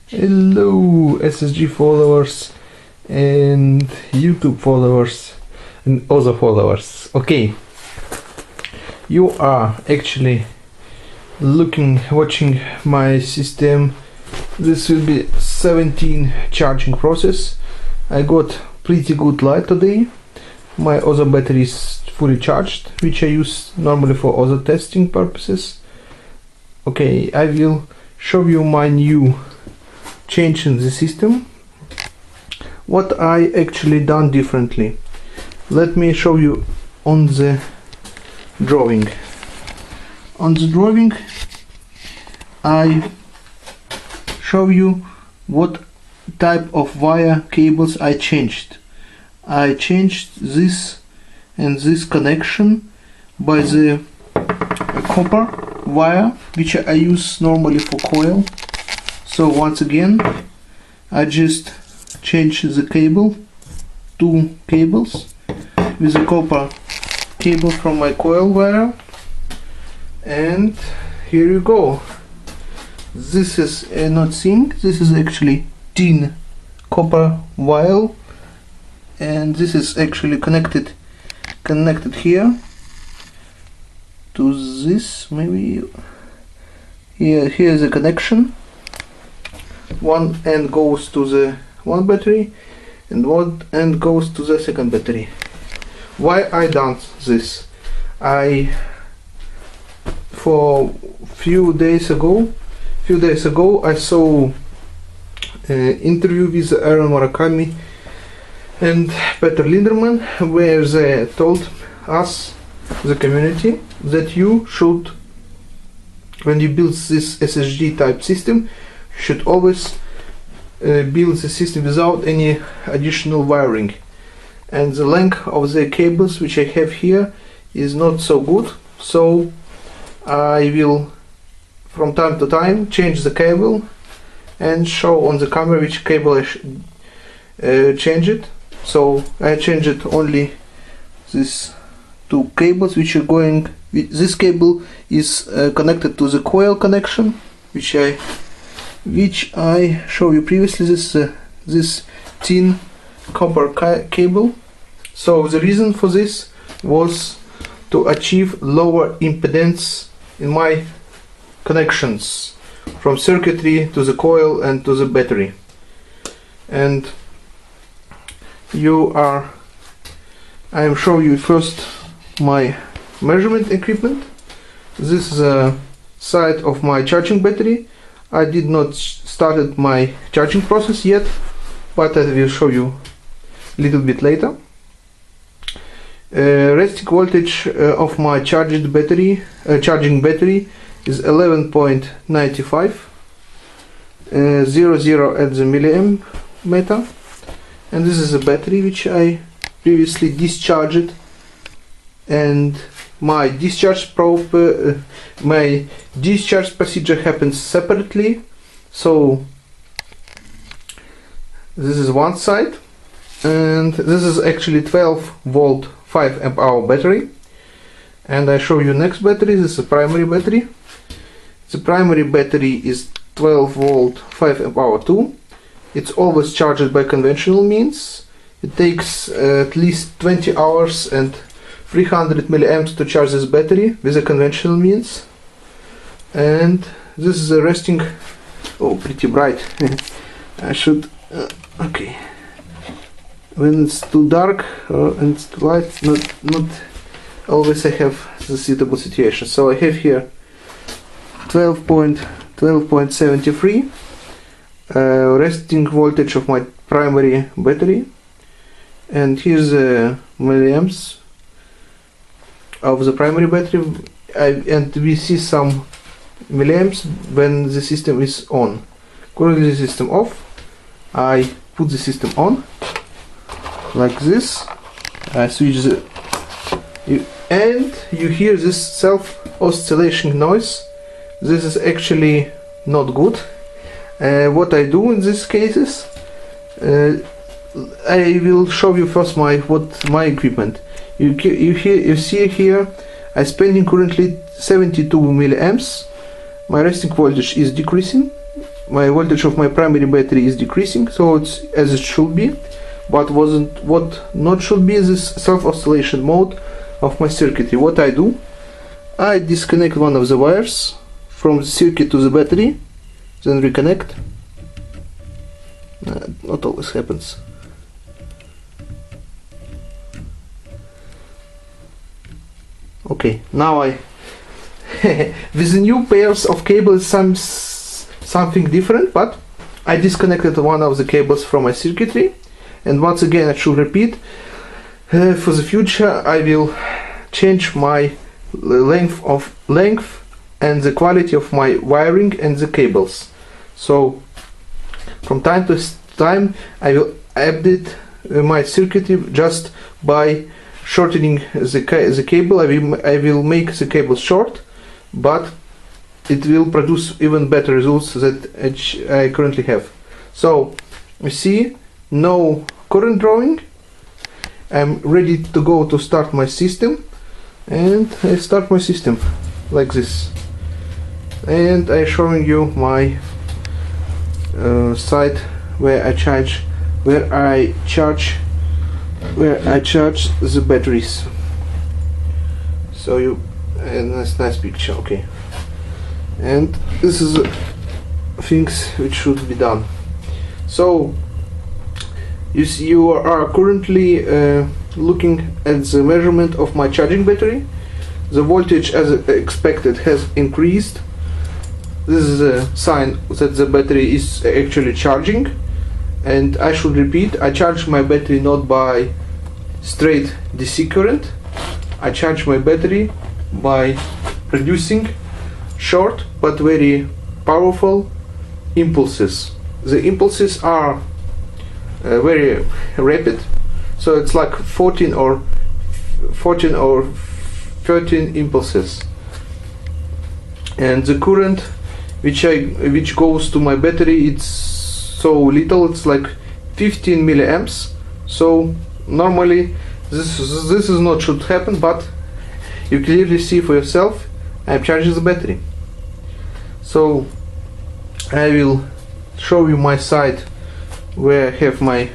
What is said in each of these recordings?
Hello SSG followers and YouTube followers and other followers. Okay, you are actually watching my system. This will be 17 charging process. I got pretty good light today. My other battery is fully charged, which I use normally for other testing purposes. Okay, I will show you my new change in the system, what I actually done differently. Let me show you on the drawing. On the drawing I show you what type of wire cables I changed. I changed this and this connection by the copper wire, which I use normally for coil. So once again I just change the cable, two cables with the copper cable from my coil wire, and here you go. This is not zinc, this is actually tin copper wire, and this is actually connected here to this. Maybe here's a connection. One end goes to the one battery and one end goes to the second battery. Why I done this? For few days ago I saw an interview with Aaron Murakami and Peter Linderman, where they told us, the community, that you should, when you build this SSG type system, should always build the system without any additional wiring. And the length of the cables which I have here is not so good, so I will from time to time change the cable and show on the camera which cable I change it. So I changed only these two cables which are going. This cable is connected to the coil connection, which I showed you previously. This tin copper cable. So the reason for this was to achieve lower impedance in my connections from circuitry to the coil and to the battery. And I am showing you first my measurement equipment. This is a side of my charging battery. I did not started my charging process yet, but I will show you a little bit later. Resting voltage of my charging battery is 11.95, 00 at the milliamp, and this is a battery which I previously discharged, and my discharge procedure happens separately. So this is one side, and this is actually 12 volt 5 amp hour battery. And I show you next battery. This is a primary battery. The primary battery is 12 volt 5 amp hour too. It's always charged by conventional means. It takes at least 20 hours and 300 milliamps to charge this battery with a conventional means. And this is a resting. Oh, pretty bright. I should okay. When it's too dark and it's too light, not always I have the suitable situation. So I have here 12.73 resting voltage of my primary battery, and here's the milliamps of the primary battery, and we see some milliamps when the system is on. Currently the system off. I put the system on like this. I switch and you hear this self-oscillation noise. This is actually not good. What I do in these cases, I will show you first my equipment. You see here, I'm spending currently 72 milliamps. My resting voltage is decreasing, my voltage of my primary battery is decreasing, so it's as it should be. But what not should be is this self-oscillation mode of my circuitry. What I do, I disconnect one of the wires from the circuit to the battery, then reconnect. Not always happens. Okay, now I with the new pairs of cables something different, but I disconnected one of the cables from my circuitry, and once again I should repeat, for the future I will change my length and the quality of my wiring and the cables. So from time to time I will update my circuitry just by shortening the cable. I will make the cable short, but it will produce even better results that I currently have. So you see, no current drawing. I'm ready to go to start my system, and I start my system like this, and I'm showing you my site where I charge the batteries. So you, and nice picture. Okay, and this is things which should be done. So you are currently looking at the measurement of my charging battery. The voltage, as expected, has increased. This is a sign that the battery is actually charging. And I should repeat, I charge my battery not by straight DC current. I charge my battery by producing short but very powerful impulses. The impulses are very rapid, so it's like 14 or 13 impulses, and the current which goes to my battery, it's so little, it's like 15 milliamps. So normally this is not should happen, but you clearly see for yourself I'm charging the battery. So I will show you my site where I have my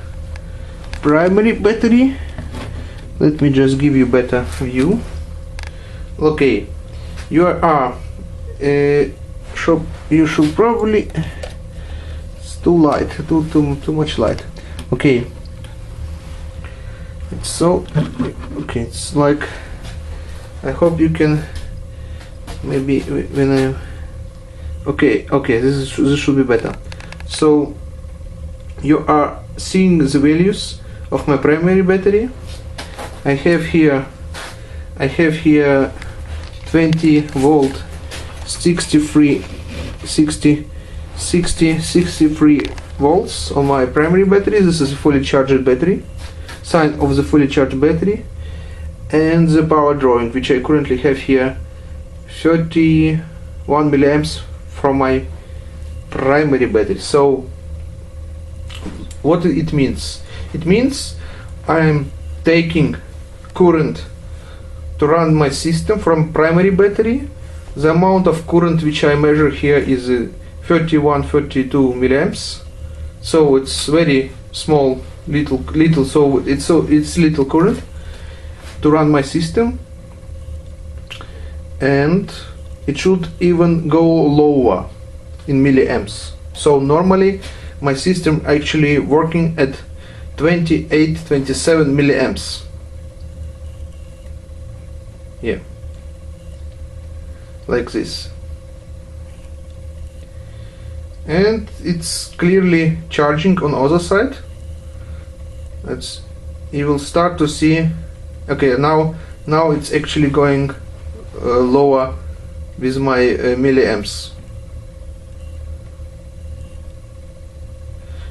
primary battery. Let me just give you better view. Okay, you should probably, it's too light, too much light. Okay, it's so okay, it's like, I hope you can maybe when I okay, this should be better. So you are seeing the values of my primary battery. I have here 20 volt 63 volts on my primary battery. This is a fully charged battery, sign of the fully charged battery, and the power drawing, which I currently have here, 31 milliamps from my primary battery. So what it means? It means I'm taking current to run my system from primary battery. The amount of current which I measure here is 32 milliamps. So it's very small, little. So it's little current to run my system, and it should even go lower in milliamps. So normally my system actually working at 27 milliamps. Yeah, like this, and it's clearly charging on other side. You will start to see. Okay, now it's actually going lower with my milliamps.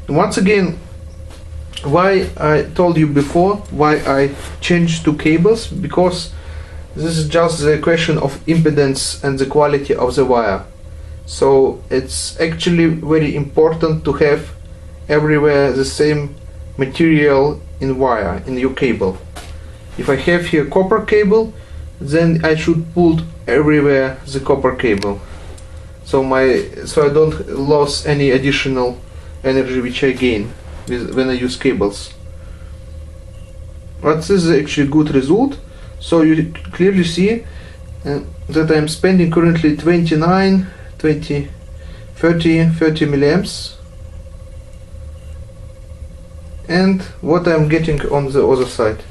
And once again, why I told you before why I changed to cables, because this is just the question of impedance and the quality of the wire. So it's actually very important to have everywhere the same material in wire, in your cable. If I have here copper cable, then I should pull everywhere the copper cable. so I don't lose any additional energy which I gain when I use cables. But this is actually a good result. So you clearly see that I'm spending currently 30 milliamps, and what I'm getting on the other side.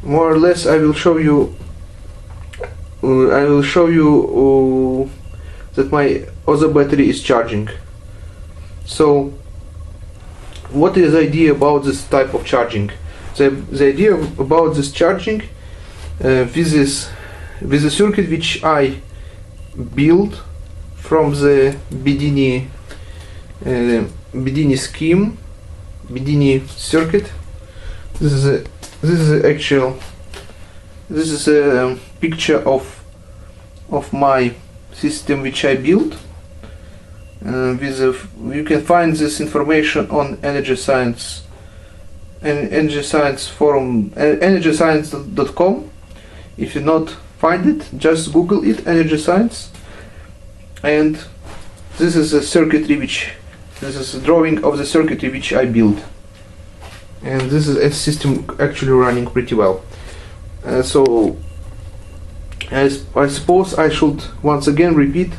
More or less I will show you that my other battery is charging. So what is the idea about this type of charging? The idea about this charging with the circuit which I built from the Bedini scheme, Bedini circuit. This is a picture of my system which I built. You can find this information on Energy Science forum, energyscience.com. If you not find it, just Google it, Energy Science. And this is a circuitry this is a drawing of the circuitry which I built. And this is a system actually running pretty well. So I suppose I should once again repeat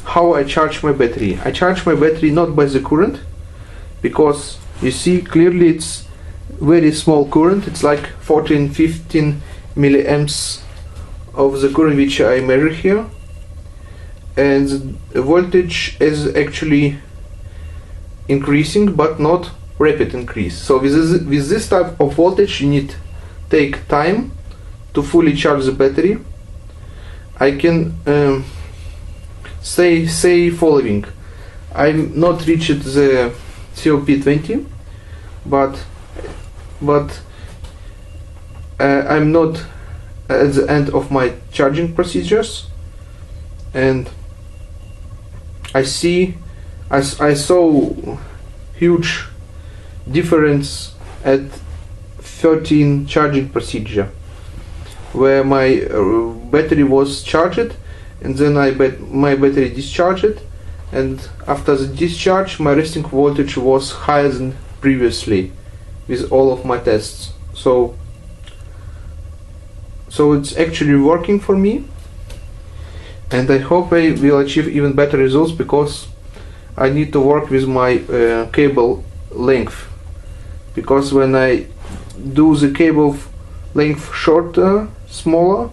how I charge my battery. I charge my battery not by the current, because you see clearly it's very small current. It's like 14-15 milliamps of the current which I measure here, and the voltage is actually increasing but not rapid increase. So with this type of voltage you need take time to fully charge the battery. I can say following: I'm not reached the COP20, but I'm not at the end of my charging procedures, and I saw huge difference at 13 charging procedure, where my battery was charged, and then my battery discharged, and after the discharge my resting voltage was higher than previously with all of my tests. So it's actually working for me, and I hope I will achieve even better results, because I need to work with my cable length, because when I do the cable length shorter, smaller,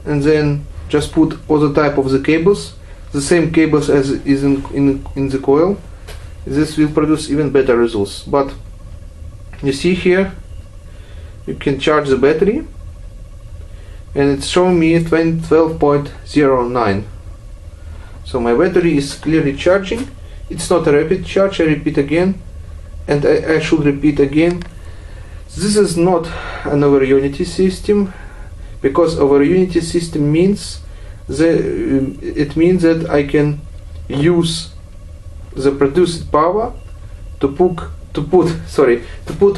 and then just put other type of the cables, the same cables as is in the coil, this will produce even better results. But you see here, you can charge the battery, and it's showing me 12.09. So my battery is clearly charging. It's not a rapid charge, I repeat again, and I should repeat again. This is not an over unity system, because over unity system means that I can use the produced power to put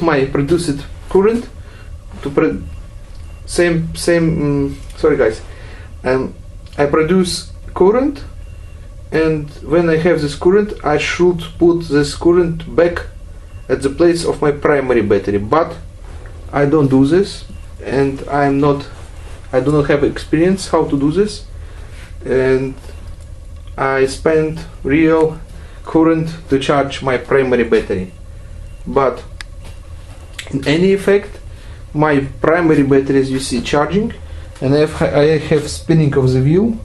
my produced current to sorry guys, I produce current, and when I have this current I should put this current back at the place of my primary battery, but I don't do this, and I do not have experience how to do this, and I spend real current to charge my primary battery. But in any effect, my primary battery, as you see, charging, and I have spinning of the wheel.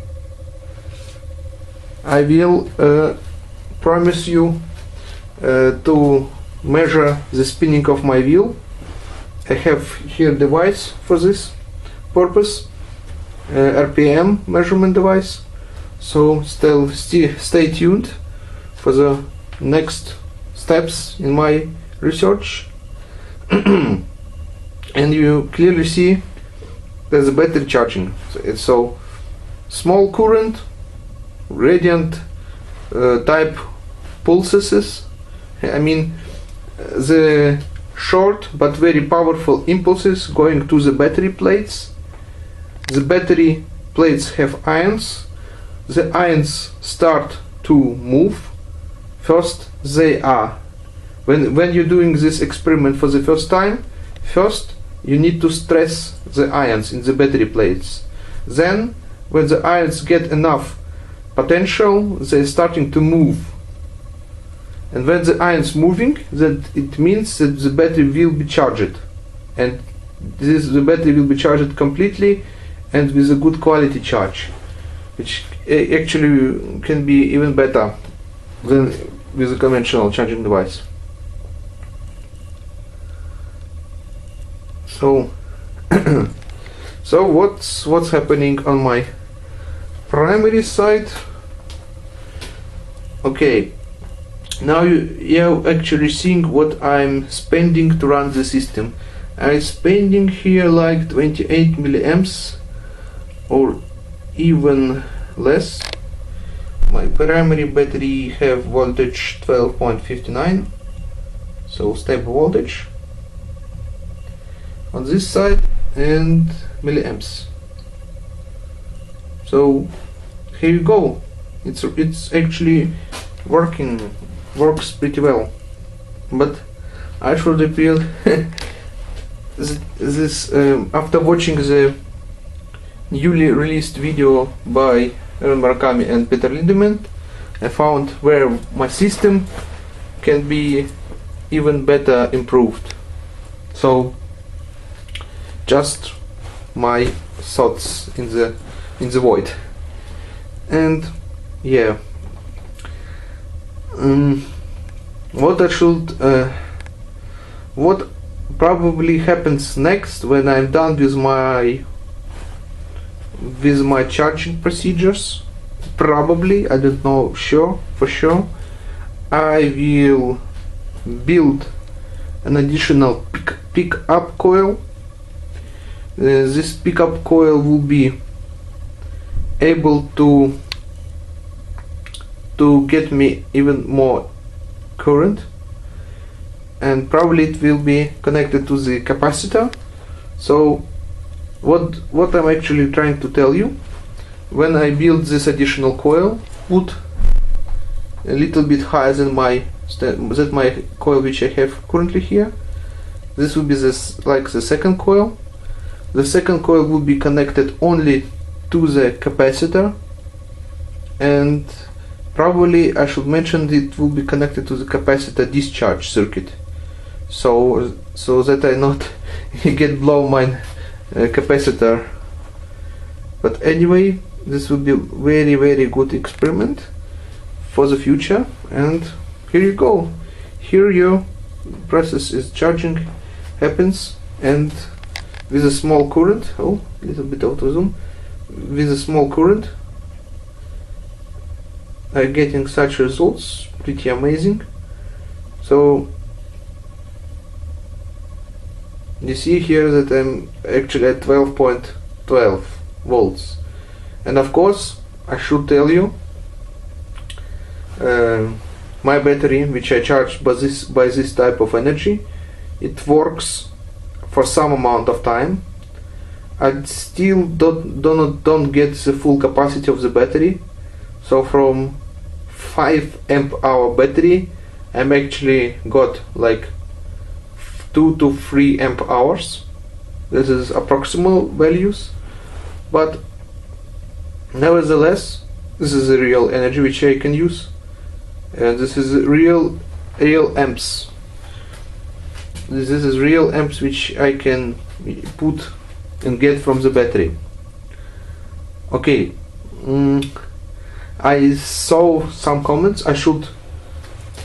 I will promise you to measure the spinning of my wheel. I have here device for this purpose, RPM measurement device. So stay tuned for the next steps in my research. And you clearly see there's a battery charging. So small current, radiant type pulses. I mean the short but very powerful impulses going to the battery plates. The battery plates have ions, the ions start to move, first they are, when you're doing this experiment for the first time, first you need to stress the ions in the battery plates. Then when the ions get enough potential, they're starting to move. And when the ions moving, that it means that the battery will be charged. And the battery will be charged completely and with a good quality charge, which actually can be even better than with a conventional charging device. So so what's happening on my primary side? Okay, now you're actually seeing what I'm spending to run the system. I'm spending here like 28 milliamps or even less. My primary battery have voltage 12.59, so stable voltage on this side, and milliamps. So here you go. It's actually works pretty well. But I should appeal this after watching the newly released video by Aaron Murakami and Peter Lindemann, I found where my system can be even better improved. So just my thoughts in the void. And yeah, what probably happens next when I'm done with my charging procedures, probably, I don't know for sure, I will build an additional pickup coil. This pickup coil will be able to get me even more current, and probably it will be connected to the capacitor. So what I'm actually trying to tell you, when I build this additional coil, put a little bit higher than my coil which I have currently here. This will be like the second coil. The second coil will be connected only to the capacitor, and probably I should mention it will be connected to the capacitor discharge circuit, so that I not get blow my capacitor. But anyway, this will be very good experiment for the future. And here you go. Here your process is charging happens, and with a small current, a little bit auto zoom, with a small current I'm getting such results, pretty amazing. So you see here that I'm actually at 12.12 volts, and of course I should tell you, my battery, which I charge by this type of energy, it works for some amount of time. I still don't get the full capacity of the battery, so from 5 amp hour battery I'm actually got like 2 to 3 amp hours. This is approximate values, but nevertheless this is a real energy which I can use, and this is real amps. This is real amps which I can put and get from the battery. Okay, I saw some comments I should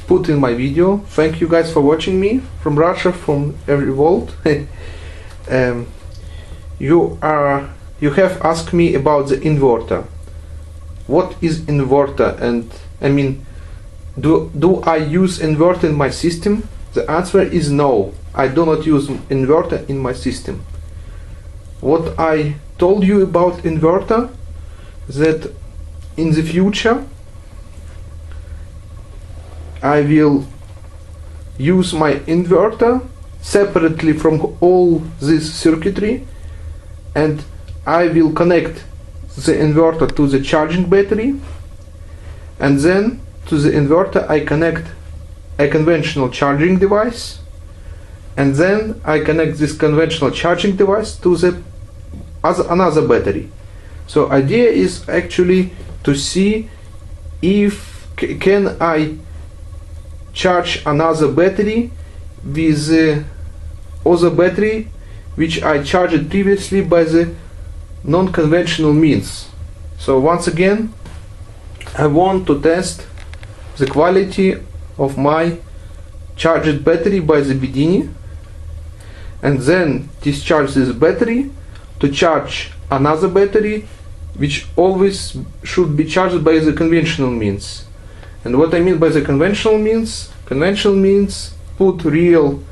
put in my video. Thank you guys for watching me from Russia, from every world. You have asked me about the inverter. What is inverter? And I mean, do I use inverter in my system? The answer is no. I do not use inverter in my system. What I told you about inverter, that in the future I will use my inverter separately from all this circuitry, and I will connect the inverter to the charging battery, and then to the inverter I connect a conventional charging device, and then I connect this conventional charging device to the another battery. So idea is actually to see if can I charge another battery with the other battery which I charged previously by the non-conventional means. So once again, I want to test the quality of my charged battery by the Bedini, and then discharge this battery to charge another battery which always should be charged by the conventional means. And what I mean by the conventional means put real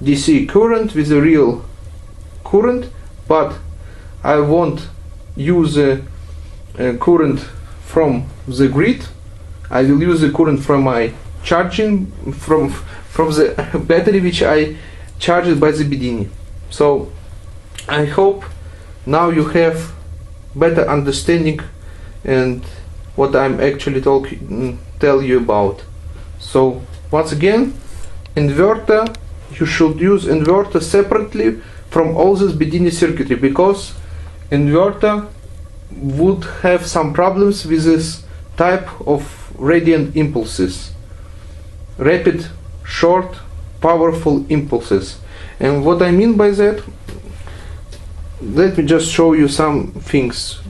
DC current with a real current, but I won't use the current from the grid. I will use the current from my charging from the battery which I charged by the Bedini. So I hope now you have better understanding and what I'm actually tell you about. So once again, inverter, you should use inverter separately from all this Bedini circuitry, because inverter would have some problems with this type of radiant impulses, rapid, short, powerful impulses. And what I mean by that, let me just show you some things.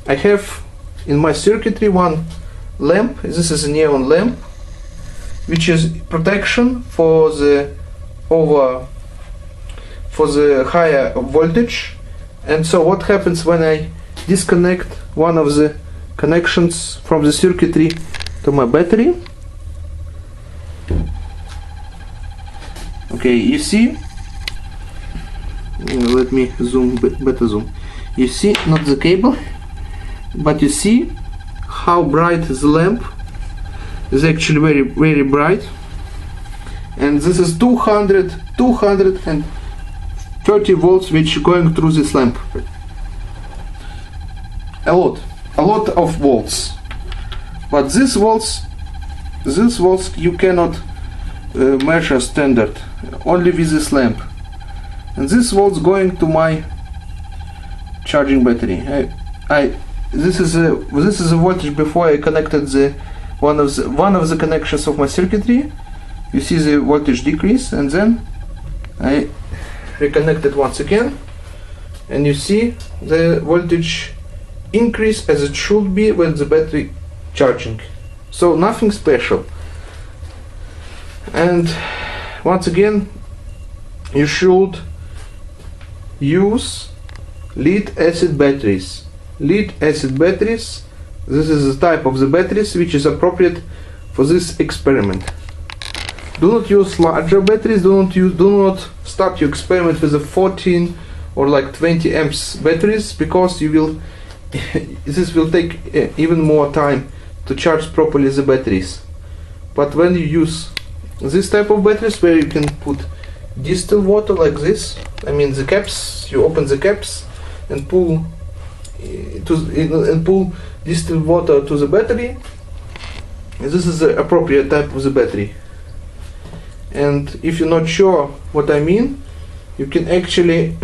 I have in my circuitry one lamp. This is a neon lamp, which is protection for the higher voltage. And so what happens when I disconnect one of the connections from the circuitry to my battery? Okay, you see, let me zoom, better zoom. You see, not the cable, but you see how bright the lamp is, actually very, very bright. And this is 230 volts which going through this lamp. A lot of volts. But these volts you cannot measure standard, only with this lamp. And this volts going to my charging battery. This is a voltage before I connected the one of the connections of my circuitry. You see the voltage decrease, and then I reconnected once again, and you see the voltage increase as it should be when the battery charging. So nothing special. And once again, you should use lead acid batteries. Lead acid batteries, this is the type of the batteries which is appropriate for this experiment. Do not use larger batteries. Do not start your experiment with a 14 or like 20 amps batteries, because you will this will take even more time to charge properly the batteries. But when you use this type of batteries, where you can put distilled water like this, I mean the caps, you open the caps and pull distilled water to the battery, this is the appropriate type of the battery. And if you're not sure what I mean, you can actually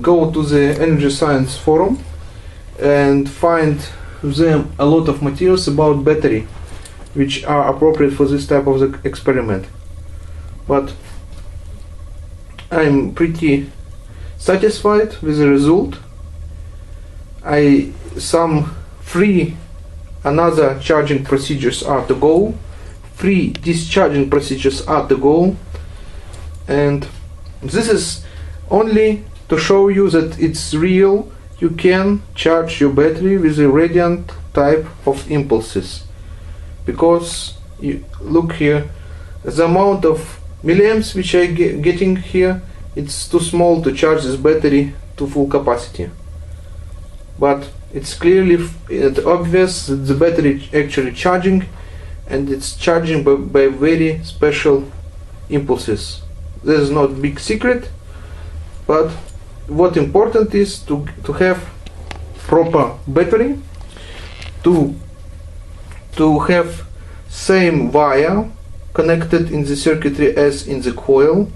go to the Energy Science forum and find them a lot of materials about battery which are appropriate for this type of the experiment. But I'm pretty satisfied with the result. Some free another charging procedures are to go, free discharging procedures are to go, and this is only to show you that it's real. You can charge your battery with a radiant type of impulses, because you look here, the amount of milliamps which I getting here, it's too small to charge this battery to full capacity. But it's clearly obvious that the battery actually charging, and it's charging by very special impulses. This is not big secret, but what important is to have proper battery to have same wire connected in the circuitry as in the coil.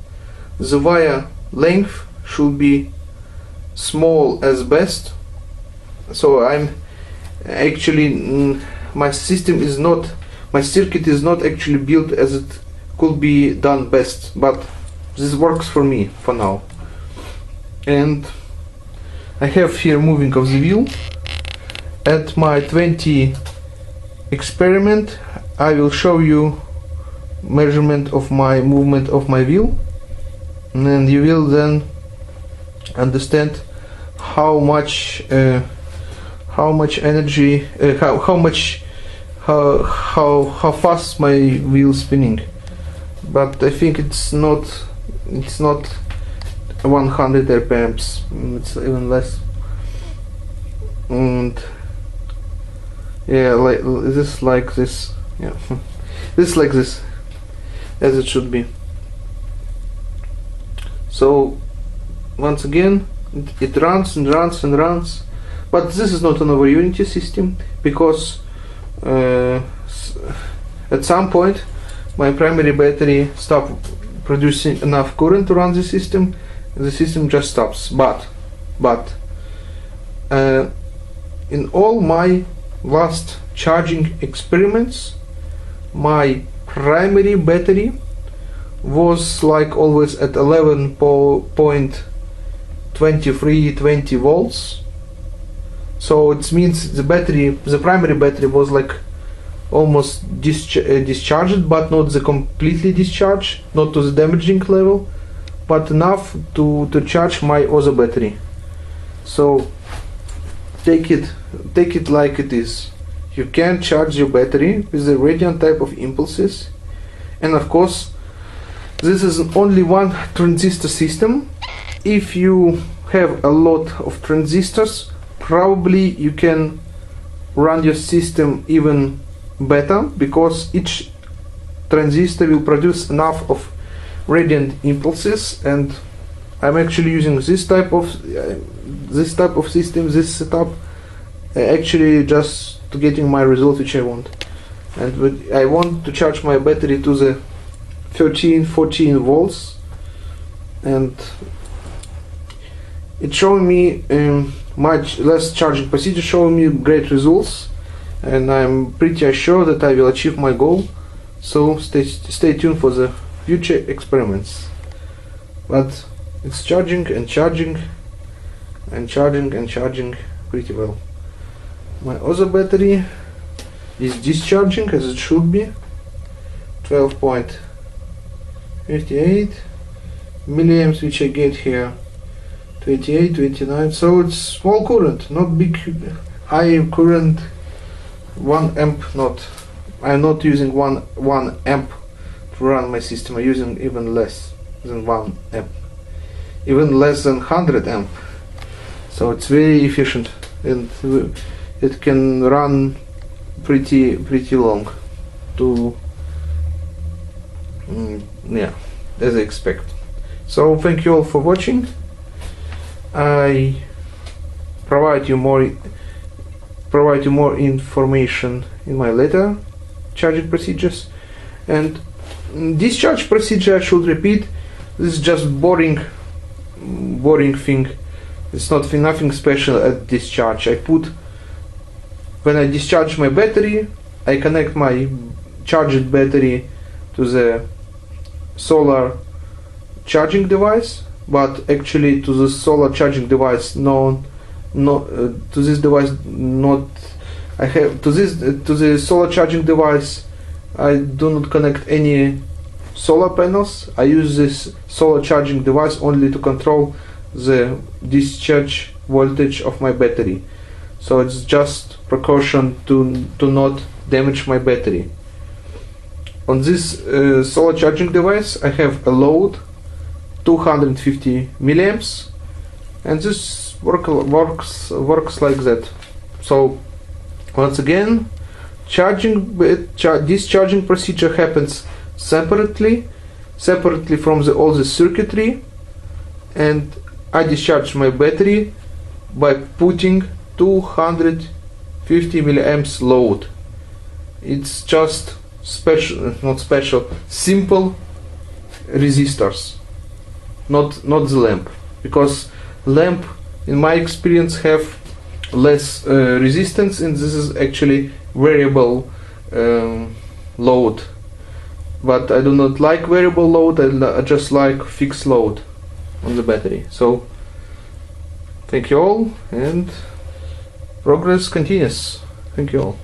The wire length should be small as best. So I'm actually my circuit is not actually built as it could be done best, but this works for me for now. And I have here moving of the wheel. At my 20 experiment I will show you measurement of my movement of my wheel, and you will then understand how much energy, how fast my wheel spinning. But I think it's not 100 RPMs, it's even less. And yeah, like this, yeah. This like this, as it should be. So once again it runs and runs and runs, but this is not an over unity system, because at some point my primary battery stopped producing enough current to run the system, and the system just stops. But in all my last charging experiments, my primary battery was like always at 11.2320 volts. So it means the primary battery was like almost discharged, but not the completely discharged, not to the damaging level, but enough to charge my other battery. So take it like it is. You can charge your battery with the radiant type of impulses, and of course this is only one transistor system. If you have a lot of transistors, probably you can run your system even better, because each transistor will produce enough of radiant impulses. And I'm actually using this type of system, this setup, actually just to getting my result which I want. And I want to charge my battery to the 13-14 volts, and it's showing me much less charging procedure, showing me great results, and I'm pretty sure that I will achieve my goal. So stay tuned for the future experiments. But it's charging and charging and charging and charging pretty well. My other battery is discharging as it should be, 12.58 milliamps, which I get here 28, 29. So it's small current, not big, high current. 1 amp, I'm not using one amp to run my system. I'm using even less than 1 amp, even less than 100 amp. So it's very efficient, and it can run pretty long to yeah, as I expect. So thank you all for watching. I provide you more information in my later charging procedures. And discharge procedure, I should repeat, this is just boring thing. It's nothing special at discharge. When I discharge my battery, I connect my charged battery to the solar charging device, but actually to the solar charging device to the solar charging device I do not connect any solar panels. I use this solar charging device only to control the discharge voltage of my battery. So it's just precaution to not damage my battery. On this solar charging device I have a load 250 milliamps, and this works like that. So once again, discharging procedure happens separately from all the circuitry, and I discharge my battery by putting 250 milliamps load. It's just special, not special, simple resistors, not the lamp, because lamp in my experience have less resistance, and this is actually variable load. But I do not like variable load, I just like fixed load on the battery. So thank you all, and progress continues. Thank you all.